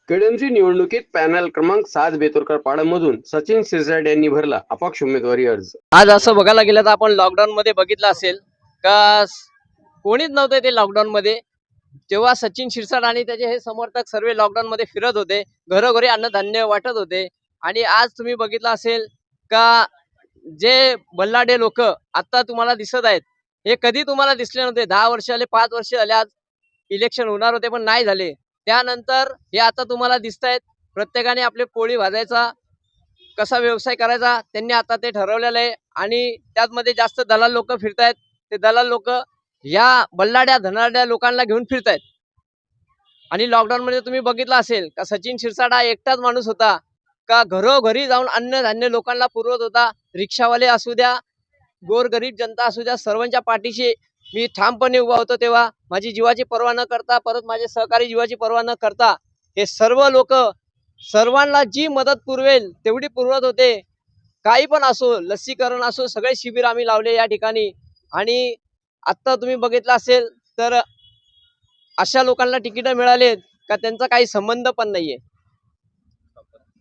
केडमची निवडणुकीत पॅनल क्रमांक 7 बेतुरकर सचिन शिरसाट यांनी भरला अपक्ष उमेदवारी अर्ज। आज असं बघायला गेलं तर आपण लॉकडाऊन मध्ये बघितलं असेल का कोणीच नव्हते ते लॉकडाऊन मध्ये, तेव्हा सचिन शिरसाट आणि त्याचे हे समर्थक सर्व लॉकडाऊन मध्ये फिरत होते, घरोघरी अन्नधान्य वाटत होते। आणि आज तुम्ही बघितलं असेल का जे बल्लाडे लोक आता तुम्हाला दिसत आहेत, हे कधी तुम्हाला दिसले नव्हते। 10 वर्ष झाले, 5 वर्ष झाले, आज इलेक्शन होणार होते पण नाही झाले। त्यानंतर हे आता तुम्हाला दिसत आहेत, प्रत्येकाने आपले पोळी भाजायचा कसा व्यवसाय करायचा त्यांनी आता ते ठरवलेलं आहे। आणि त्यामध्ये जास्त दलाल लोक फिरतायत, ते दलाल लोक या बल्लाड्या धनाड्या लोकांना घेऊन फिरतायत। आणि लॉकडाऊन मध्ये तुम्ही बघितलं असेल का सचिन शिरसाट हा एकटाच माणूस होता का घरोघरी जाऊन अन्नधान्य लोकांना पुरवत होता। रिक्षावाले असू द्या, गोरगरीब जनता असू द्या, सर्वांच्या पाठीशी मी ठामपणे उभा होतो। तेव्हा माझी जीवाची पर्वा न करता, परत माझे सहकारी जीवाची पर्वा न करता हे सर्व लोक सर्वांना जी मदत पुरवेल तेवढी पुरवत होते। काही पण असो, लसीकरण असो, सगळे शिबिर आम्ही लावले या ठिकाणी। आणि आता तुम्ही बघितलं असेल तर अशा लोकांना तिकीट मिळालेत का त्यांचा काही संबंध पण नाहीये।